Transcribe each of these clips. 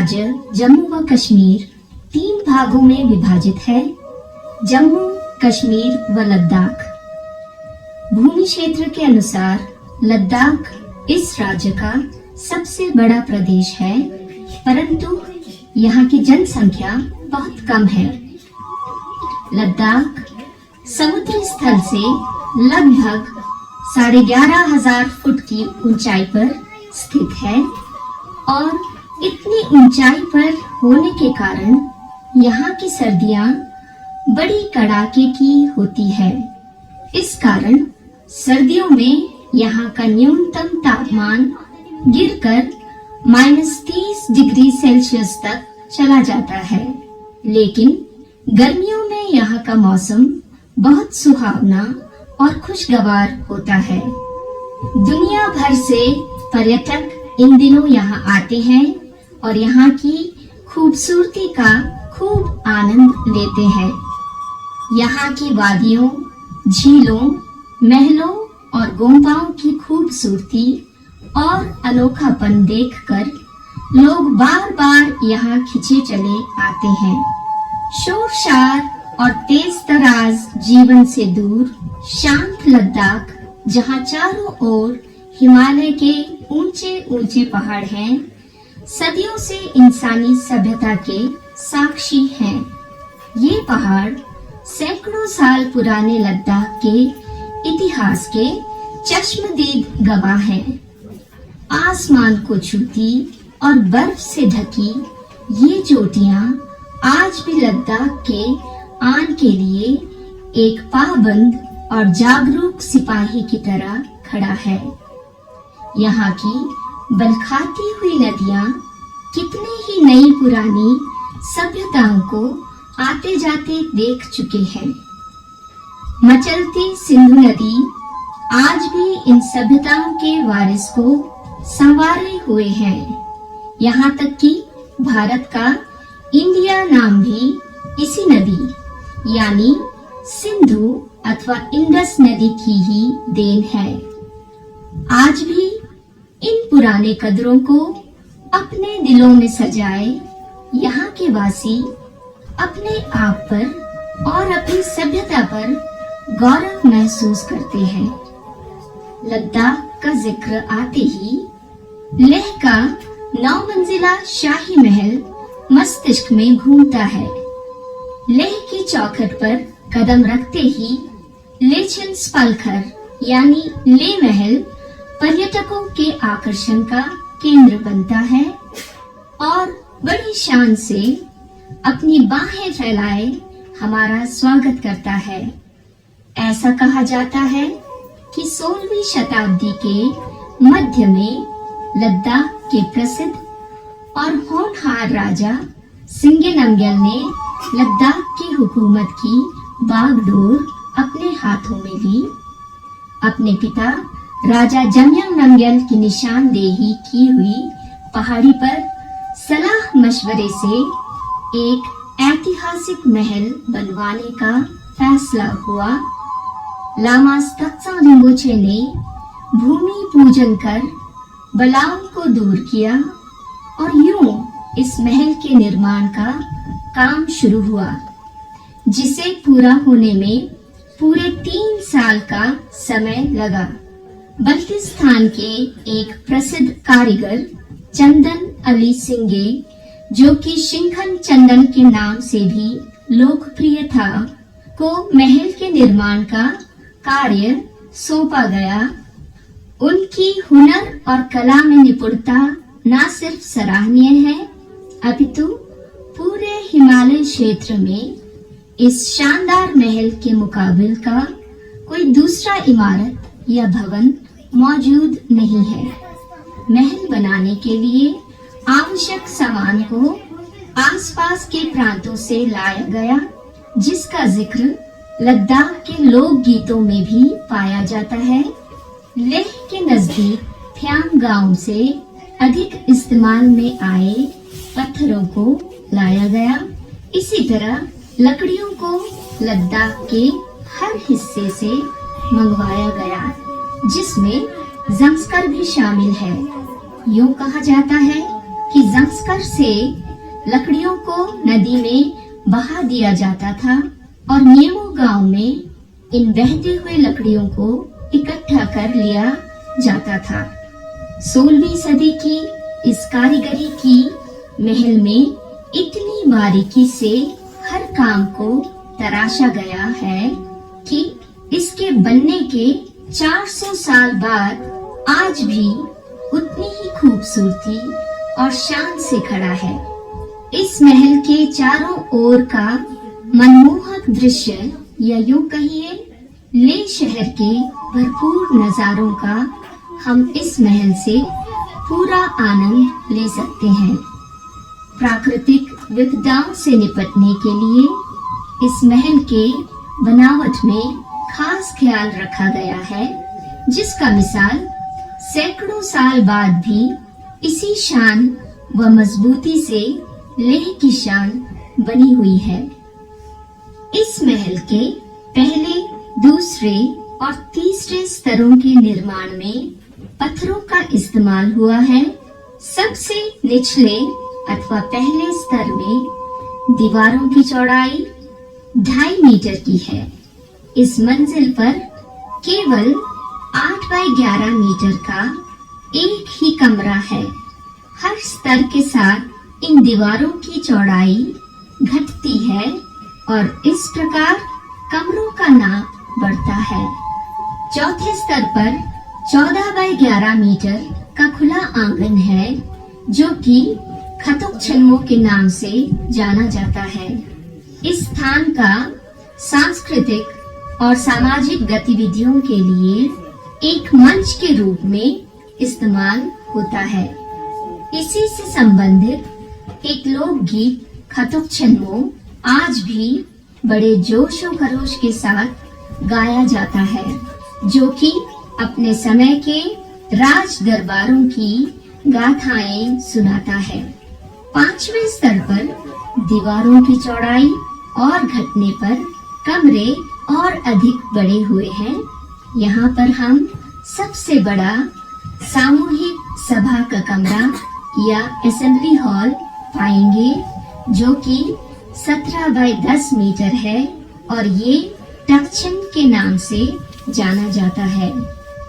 राज्य जम्मू व कश्मीर 3 भागों में विभाजित है। जम्मू, कश्मीर व लद्दाख। भूमि क्षेत्र के अनुसार लद्दाख इस राज्य का सबसे बड़ा प्रदेश है, परंतु यहाँ की जनसंख्या बहुत कम है। लद्दाख समुद्री स्थल से लगभग 11,500 फुट की ऊंचाई पर स्थित है और इतनी ऊंचाई पर होने के कारण यहाँ की सर्दियाँ बड़ी कड़ाके की होती है। इस कारण सर्दियों में यहाँ का न्यूनतम तापमान गिरकर -30 डिग्री सेल्सियस तक चला जाता है, लेकिन गर्मियों में यहाँ का मौसम बहुत सुहावना और खुशगवार होता है। दुनिया भर से पर्यटक इन दिनों यहाँ आते हैं और यहाँ की खूबसूरती का खूब आनंद लेते हैं। यहाँ की वादियों, झीलों, महलों और गोम्बाओं की खूबसूरती और अनोखापन देखकर लोग बार बार यहाँ खिंचे चले आते हैं। शोर शार और तेज तराज जीवन से दूर शांत लद्दाख, जहाँ चारों ओर हिमालय के ऊंचे ऊंचे पहाड़ हैं, सदियों से इंसानी सभ्यता के साक्षी हैं। ये पहाड़ सैकड़ों साल पुराने लद्दाख के इतिहास के चश्मदीद गवाह हैं। आसमान को छूती और बर्फ से ढकी ये चोटियां आज भी लद्दाख के आन के लिए एक पाबंद और जागरूक सिपाही की तरह खड़ा है। यहाँ की बलखाती हुई नदियाँ कितने ही नई पुरानी सभ्यताओं को आते जाते देख चुके हैं। मचलती सिंधु नदी आज भी इन सभ्यताओं के वारिस को संवारे हुए हैं। यहाँ तक कि भारत का इंडिया नाम भी इसी नदी यानी सिंधु अथवा इंडस नदी की ही देन है। आज भी इन पुराने कदरों को अपने दिलों में सजाए यहाँ के वासी अपने आप पर और अपनी सभ्यता पर गौरव महसूस करते हैं। लद्दाख का जिक्र आते ही लेह का 9 मंजिला शाही महल मस्तिष्क में घूमता है। लेह की चौखट पर कदम रखते ही लेचन स्पलखर यानी ले महल पर्यटकों के आकर्षण का केंद्र बनता है और बड़ी शान से अपनी बाहें फैलाए हमारा स्वागत करता है। ऐसा कहा जाता है कि 16वीं शताब्दी के मध्य में लद्दाख के प्रसिद्ध और होनहार राजा सिंगे नमग्याल ने लद्दाख की हुकूमत की बागडोर अपने हाथों में ली। अपने पिता राजा जमयांग नमग्याल की निशानदेही की हुई पहाड़ी पर सलाह मशवरे से एक ऐतिहासिक महल बनवाने का फैसला हुआ। लामा त्सोग्थाम रिम्पोछे ने भूमि पूजन कर बलाओं को दूर किया और यूं इस महल के निर्माण का काम शुरू हुआ, जिसे पूरा होने में पूरे 3 साल का समय लगा। बल्तिस्तान के एक प्रसिद्ध कारीगर चंदन अली सिंगे, जो कि शिंखन चंदन के नाम से भी लोकप्रिय था, को महल के निर्माण का कार्य सौंपा गया। उनकी हुनर और कला में निपुणता न सिर्फ सराहनीय है, अपितु पूरे हिमालय क्षेत्र में इस शानदार महल के मुकाबिल का कोई दूसरा इमारत या भवन मौजूद नहीं है। महल बनाने के लिए आवश्यक सामान को आसपास के प्रांतों से लाया गया, जिसका जिक्र लद्दाख के लोक गीतों में भी पाया जाता है। लेह के नजदीक फ्यांग गांव से अधिक इस्तेमाल में आए पत्थरों को लाया गया। इसी तरह लकड़ियों को लद्दाख के हर हिस्से से मंगवाया गया, जिसमें ज़ंस्कर भी शामिल है। यूं कहा जाता है कि जंस्कर से लकड़ियों को नदी में बहा दिया जाता था और नियमो गांव में इन बहते हुए लकड़ियों को इकट्ठा कर लिया जाता था। 16वीं सदी की इस कारीगरी की महल में इतनी बारीकी से हर काम को तराशा गया है कि इसके बनने के 400 साल बाद आज भी उतनी ही खूबसूरती और शान से खड़ा है। इस महल के चारों ओर का मनमोहक दृश्य या यूं कहिए ले शहर के भरपूर नजारों का हम इस महल से पूरा आनंद ले सकते हैं। प्राकृतिक विपदाओं से निपटने के लिए इस महल के बनावट में खास ख्याल रखा गया है, जिसका मिसाल सैकड़ों साल बाद भी इसी शान व मजबूती से लेह की शान बनी हुई है। इस महल के पहले, दूसरे और तीसरे स्तरों के निर्माण में पत्थरों का इस्तेमाल हुआ है। सबसे निचले अथवा पहले स्तर में दीवारों की चौड़ाई 2.5 मीटर की है। इस मंजिल पर केवल 8 बाय 11 मीटर का एक ही कमरा है। हर स्तर के साथ इन दीवारों की चौड़ाई घटती है और इस प्रकार कमरों का नाप बढ़ता है। चौथे स्तर पर 14 बाय 11 मीटर का खुला आंगन है, जो कि खतुक छन्मो के नाम से जाना जाता है। इस स्थान का सांस्कृतिक और सामाजिक गतिविधियों के लिए एक मंच के रूप में इस्तेमाल होता है। इसी से संबंधित एक लोकगीत खतुक छन्मो आज भी बड़े जोश और खरोश के साथ गाया जाता है, जो कि अपने समय के राज दरबारों की गाथाएं सुनाता है। 5वें स्तर पर दीवारों की चौड़ाई और घटने पर कमरे और अधिक बड़े हुए हैं। यहाँ पर हम सबसे बड़ा सामूहिक सभा का कमरा या असेंबली हॉल पाएंगे, जो कि 17 बाय 10 मीटर है और ये टक्छन के नाम से जाना जाता है।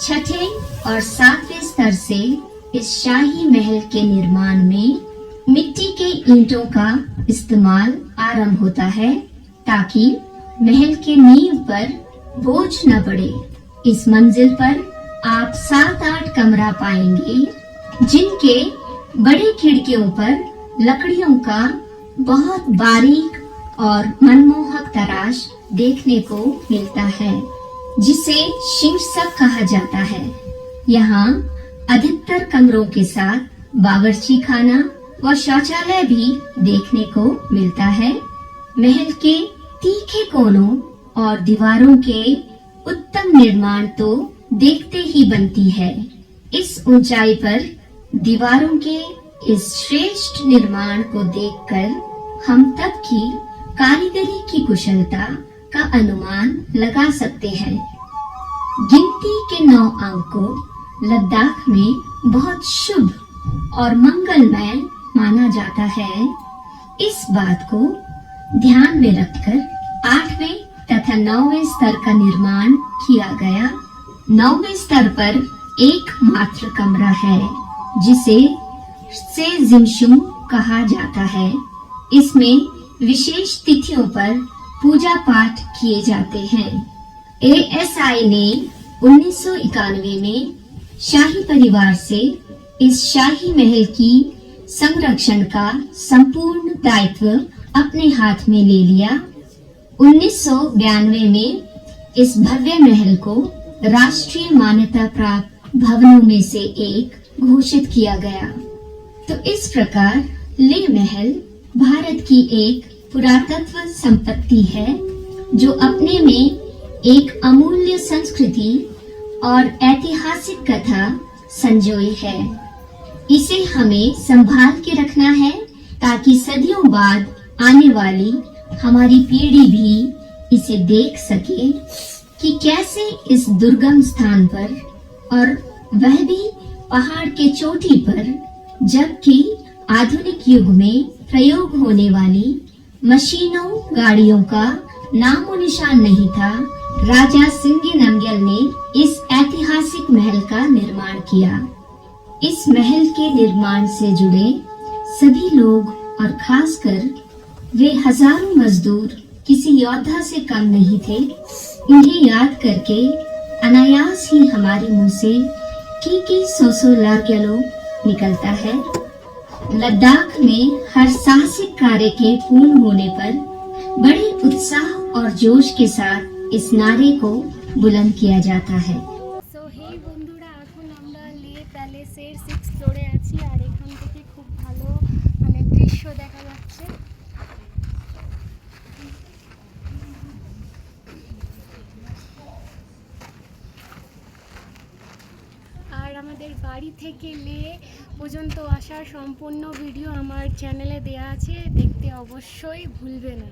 6ठे और 7वें स्तर से इस शाही महल के निर्माण में मिट्टी के ईंटों का इस्तेमाल आरंभ होता है, ताकि महल के नींव पर बोझ न पड़े। इस मंजिल पर आप 7-8 कमरा पाएंगे, जिनके बड़ी खिड़कियों पर लकड़ियों का बहुत बारीक और मनमोहक तराश देखने को मिलता है, जिसे शीर्षक कहा जाता है। यहाँ अधिकतर कमरों के साथ बावर्ची खाना व शौचालय भी देखने को मिलता है। महल के तीखे कोनों और दीवारों के उत्तम निर्माण तो देखते ही बनती है। इस ऊंचाई पर दीवारों के इस श्रेष्ठ निर्माण को देखकर हम तब की कारीगरी की कुशलता का अनुमान लगा सकते हैं। गिनती के 9 अंक को लद्दाख में बहुत शुभ और मंगलमय माना जाता है। इस बात को ध्यान में रखकर 8वें तथा 9वें स्तर का निर्माण किया गया। 9वें स्तर पर एक मात्र कमरा है, जिसे से जिमशुम कहा जाता है। इसमें विशेष तिथियों पर पूजा पाठ किए जाते हैं। ASI ने 1991 में शाही परिवार से इस शाही महल की संरक्षण का संपूर्ण दायित्व अपने हाथ में ले लिया। 1992 में इस भव्य महल को राष्ट्रीय मान्यता प्राप्त भवनों में से एक घोषित किया गया। तो इस प्रकार लेह महल भारत की एक पुरातत्व संपत्ति है, जो अपने में एक अमूल्य संस्कृति और ऐतिहासिक कथा संजोए है। इसे हमें संभाल के रखना है, ताकि सदियों बाद आने वाली हमारी पीढ़ी भी इसे देख सके कि कैसे इस दुर्गम स्थान पर, और वह भी पहाड़ के चोटी पर, जबकि आधुनिक युग में प्रयोग होने वाली मशीनों गाड़ियों का नामो निशान नहीं था, राजा सिंगे नमग्याल ने इस ऐतिहासिक महल का निर्माण किया। इस महल के निर्माण से जुड़े सभी लोग और खासकर वे हजारों मजदूर किसी योद्धा से कम नहीं थे। उन्हें याद करके अनायास ही हमारे मुंह से की सोसो लार्गेलो निकलता है। लद्दाख में हर साहसिक कार्य के पूर्ण होने पर बड़े उत्साह और जोश के साथ इस नारे को बुलंद किया जाता है। সো হেই বন্ধুরা, এখন আমরা লে প্যালেসের 6th ফ্লোরে আছি আর এখান থেকে খুব ভালো দৃশ্য দেখা যাচ্ছে। আর আমাদের বাড়ি থেকে লে পর্যন্ত আসার সম্পূর্ণ ভিডিও আমার চ্যানেলে দেওয়া আছে, দেখতে অবশ্যই ভুলবে না।